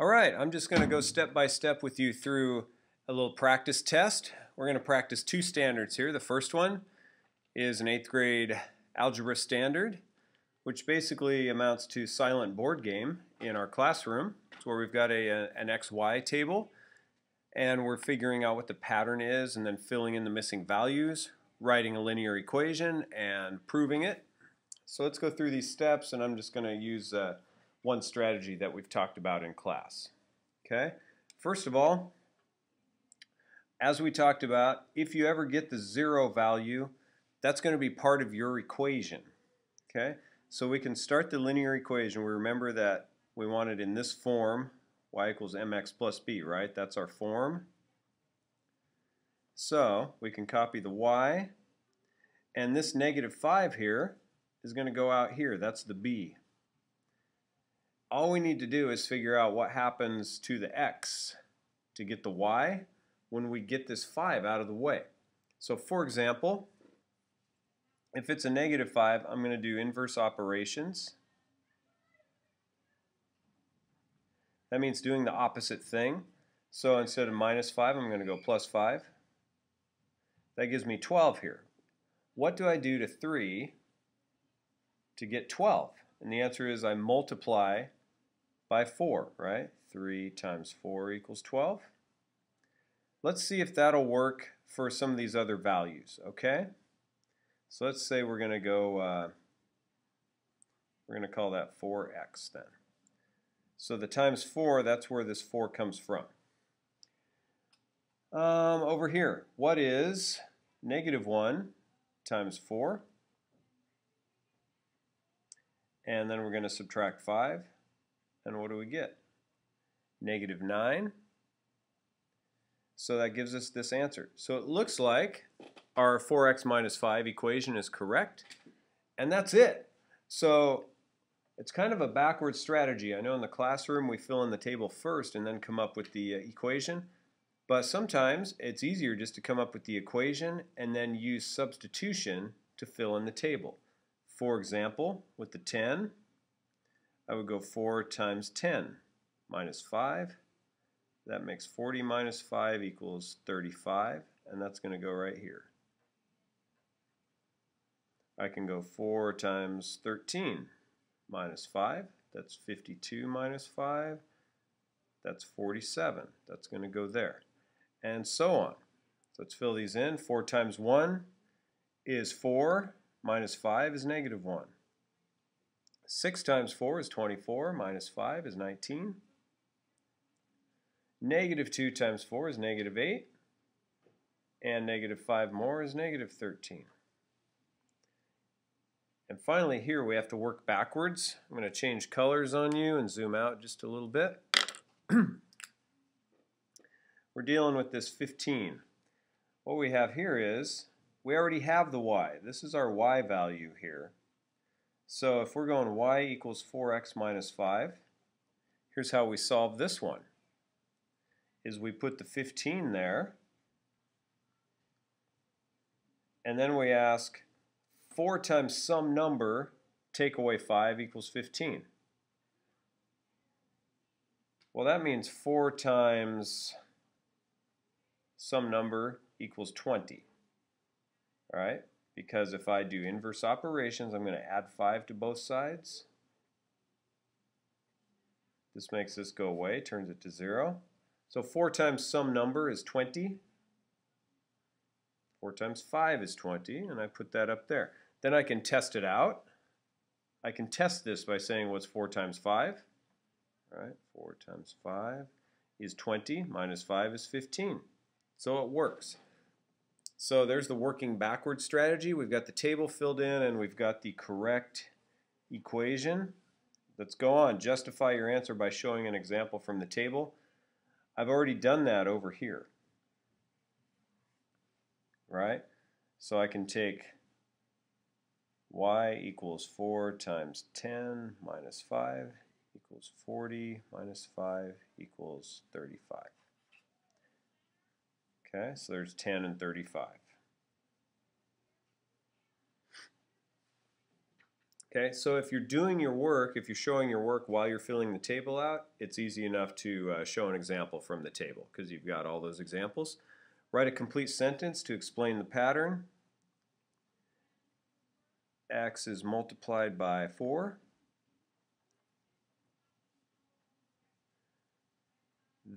All right, I'm just going to go step by step with you through a little practice test. We're going to practice two standards here. The first one is an 8th grade algebra standard, which basically amounts to silent board game in our classroom. It's where we've got an XY table, and we're figuring out what the pattern is and then filling in the missing values, writing a linear equation, and proving it. So let's go through these steps, and I'm just going to use one strategy that we've talked about in class. Okay? First of all, as we talked about, if you ever get the 0 value, that's going to be part of your equation. Okay? So we can start the linear equation. We remember that we want it in this form, y equals mx plus b, right? That's our form. So we can copy the y, and this -5 here is going to go out here. That's the b. All we need to do is figure out what happens to the x to get the y when we get this 5 out of the way. So for example, if it's a -5, I'm going to do inverse operations. That means doing the opposite thing. So instead of -5, I'm going to go +5. That gives me 12 here. What do I do to 3 to get 12? And the answer is I multiply by 4, right? 3 times 4 equals 12. Let's see if that'll work for some of these other values, okay? So let's say we're going to go, we're going to call that 4x then. So the times 4, that's where this 4 comes from. Over here, what is -1 times 4? And then we're going to subtract 5. And what do we get? -9. So that gives us this answer. So it looks like our 4x minus 5 equation is correct. And that's it. So it's kind of a backward strategy. I know in the classroom we fill in the table first and then come up with the equation. But sometimes it's easier just to come up with the equation and then use substitution to fill in the table. For example, with the 10, I would go 4 times 10 minus 5. That makes 40 minus 5 equals 35, and that's going to go right here. I can go 4 times 13 minus 5. That's 52 minus 5. That's 47. That's going to go there. And so on. So let's fill these in. 4 times 1 is 4, minus 5 is -1. 6 times 4 is 24, minus 5 is 19. -2 times 4 is -8. And -5 more is -13. And finally here we have to work backwards. I'm going to change colors on you and zoom out just a little bit. We're dealing with this 15. What we have here is we already have the y. This is our y value here. So if we're going y equals 4x minus 5, here's how we solve this one. Is we put the 15 there, and then we ask 4 times some number, take away 5 equals 15. Well, that means 4 times some number equals 20. All right? Because if I do inverse operations, I'm going to add 5 to both sides. This makes this go away, turns it to 0. So 4 times some number is 20. 4 times 5 is 20, and I put that up there. Then I can test it out. I can test this by saying what's 4 times 5? All right, 4 times 5 is 20, minus 5 is 15. So it works. So there's the working backwards strategy. We've got the table filled in and we've got the correct equation. Let's go on. Justify your answer by showing an example from the table. I've already done that over here. Right? So I can take y equals 4 times 10 minus 5 equals 40 minus 5 equals 35. Okay, so there's 10 and 35. Okay, so if you're doing your work, if you're showing your work while you're filling the table out, it's easy enough to show an example from the table because you've got all those examples. Write a complete sentence to explain the pattern. X is multiplied by 4.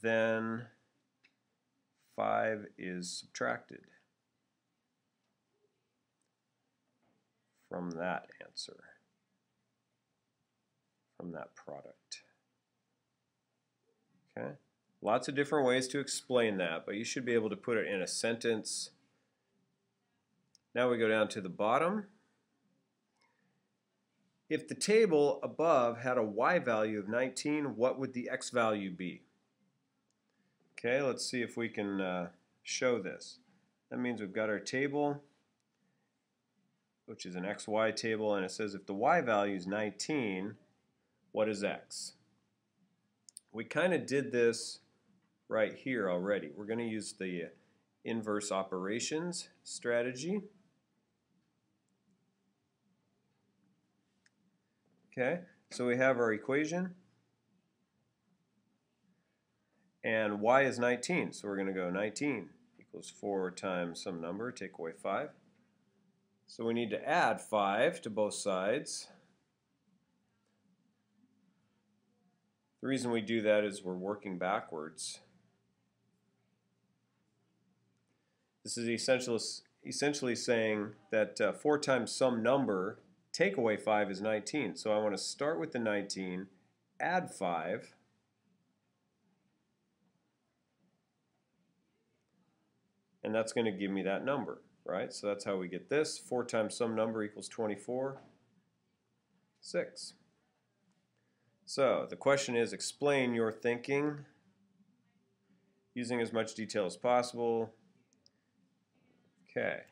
Then 5 is subtracted from that answer, from that product. Okay, lots of different ways to explain that, but you should be able to put it in a sentence. Now we go down to the bottom. If the table above had a y value of 19, what would the x value be? Okay, let's see if we can show this. That means we've got our table, which is an xy table, and it says if the y value is 19, what is x? We kind of did this right here already. We're going to use the inverse operations strategy. Okay, so we have our equation, and y is 19, so we're going to go 19 equals 4 times some number, take away 5. So we need to add 5 to both sides. The reason we do that is we're working backwards. This is essentially saying that 4 times some number, take away 5 is 19. So I want to start with the 19, add 5, and that's going to give me that number, right? So that's how we get this. 4 times some number equals 24, 6. So the question is, explain your thinking using as much detail as possible. Okay.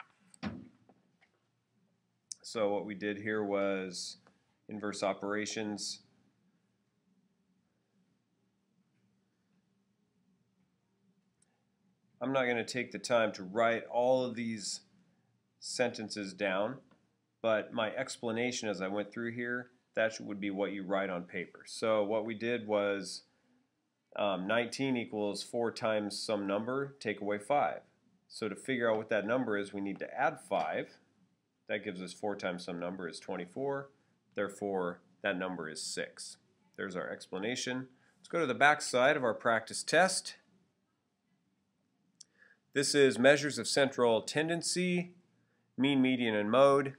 So what we did here was inverse operations. I'm not going to take the time to write all of these sentences down, but my explanation as I went through here, that would be what you write on paper. So what we did was 19 equals 4 times some number, take away 5. So to figure out what that number is, we need to add 5. That gives us 4 times some number is 24. Therefore, that number is 6. There's our explanation. Let's go to the back side of our practice test. This is measures of central tendency, mean, median, and mode.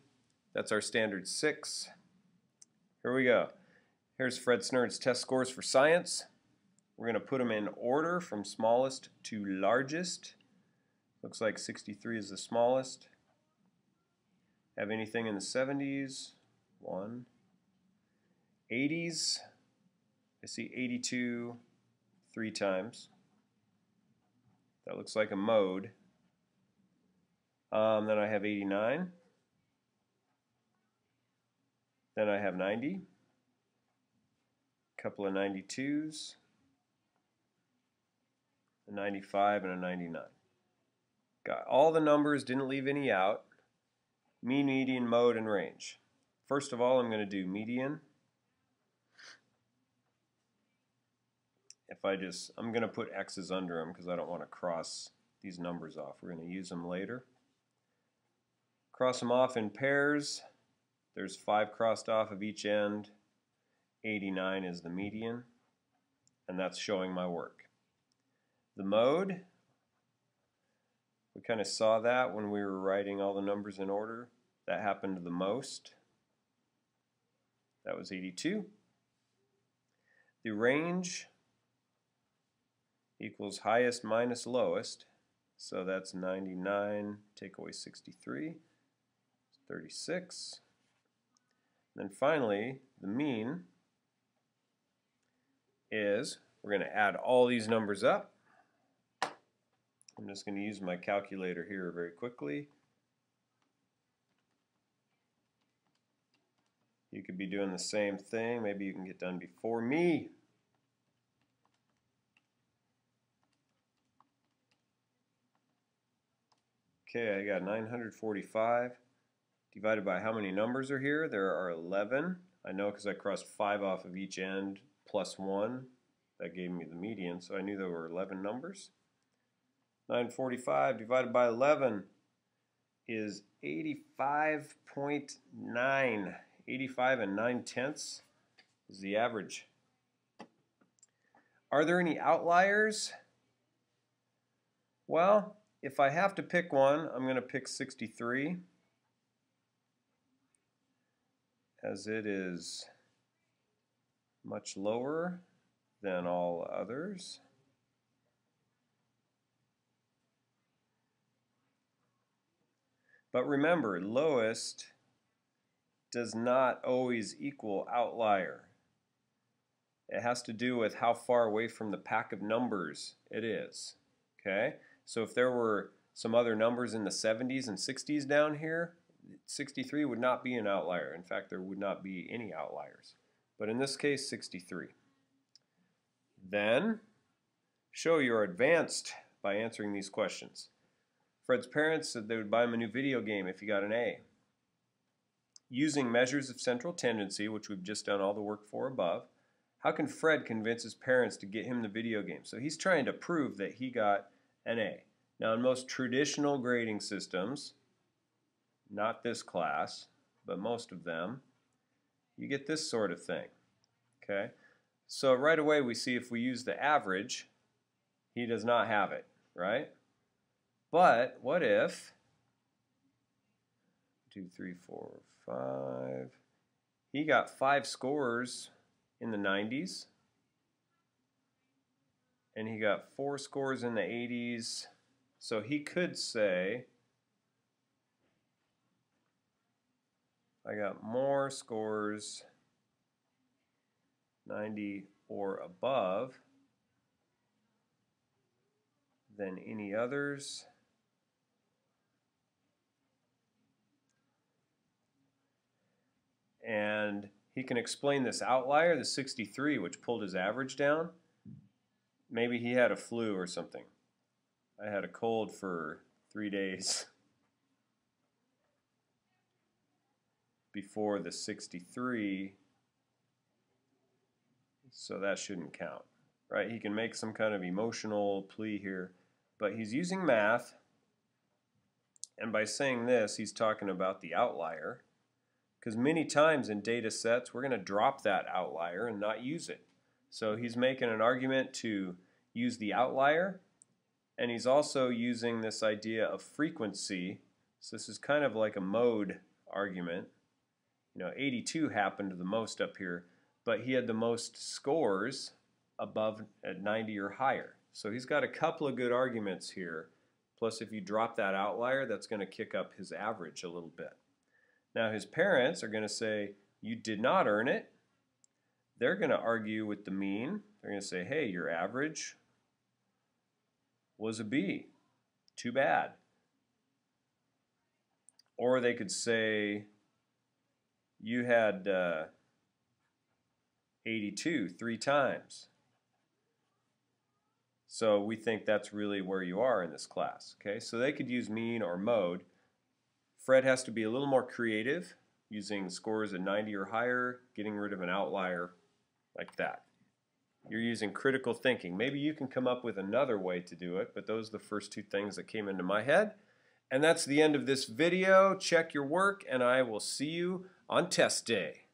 That's our standard 6. Here we go. Here's Fred Snurd's test scores for science. We're going to put them in order from smallest to largest. Looks like 63 is the smallest. Have anything in the 70s? 1. 80s. I see 82 3 times. That looks like a mode. Then I have 89. Then I have 90. A couple of 92s. A 95 and a 99. Got all the numbers, didn't leave any out. Mean, median, mode, and range. First of all, I'm going to do median. I'm going to put x's under them because I don't want to cross these numbers off. We're going to use them later. Cross them off in pairs. There's 5 crossed off of each end. 89 is the median, and that's showing my work. The mode, we kind of saw that when we were writing all the numbers in order. That happened the most. That was 82. The range equals highest minus lowest. So that's 99, take away 63, 36. And then finally, the mean is, we're going to add all these numbers up. I'm just going to use my calculator here very quickly. You could be doing the same thing. Maybe you can get done before me. Okay, I got 945. divided by how many numbers are here? There are 11. I know because I crossed 5 off of each end plus 1. That gave me the median, so I knew there were 11 numbers. 945 divided by 11 is 85.9. 85 and 9/10 is the average. Are there any outliers? Well, if I have to pick one, I'm going to pick 63, as it is much lower than all others. But remember, lowest does not always equal outlier. It has to do with how far away from the pack of numbers it is. Okay? So if there were some other numbers in the 70s and 60s down here, 63 would not be an outlier. In fact, there would not be any outliers. But in this case, 63. Then, show you're advanced by answering these questions. Fred's parents said they would buy him a new video game if he got an A. Using measures of central tendency, which we've just done all the work for above, how can Fred convince his parents to get him the video game? So he's trying to prove that he got an A. Now, in most traditional grading systems, not this class, but most of them, you get this sort of thing. Okay? So right away we see if we use the average, he does not have it, right? But what if 2, 3, 4, 5, he got 5 scores in the 90s, and he got 4 scores in the 80s, so he could say, I got more scores 90 or above than any others. And he can explain this outlier, the 63, which pulled his average down. Maybe he had a flu or something. I had a cold for 3 days before the 63, so that shouldn't count, right? He can make some kind of emotional plea here, but he's using math, and by saying this, he's talking about the outlier, because many times in data sets, we're going to drop that outlier and not use it. So he's making an argument to use the outlier, and he's also using this idea of frequency. So this is kind of like a mode argument. You know, 82 happened the most up here, but he had the most scores above at 90 or higher. So he's got a couple of good arguments here. Plus, if you drop that outlier, that's going to kick up his average a little bit. Now, his parents are going to say, you did not earn it. They're going to argue with the mean. They're going to say, hey, your average was a B. Too bad. Or they could say, you had 82 3 times. So we think that's really where you are in this class. Okay, so they could use mean or mode. Fred has to be a little more creative, using scores at 90 or higher, getting rid of an outlier like that. You're using critical thinking. Maybe you can come up with another way to do it, but those are the first 2 things that came into my head. And that's the end of this video. Check your work, and I will see you on test day.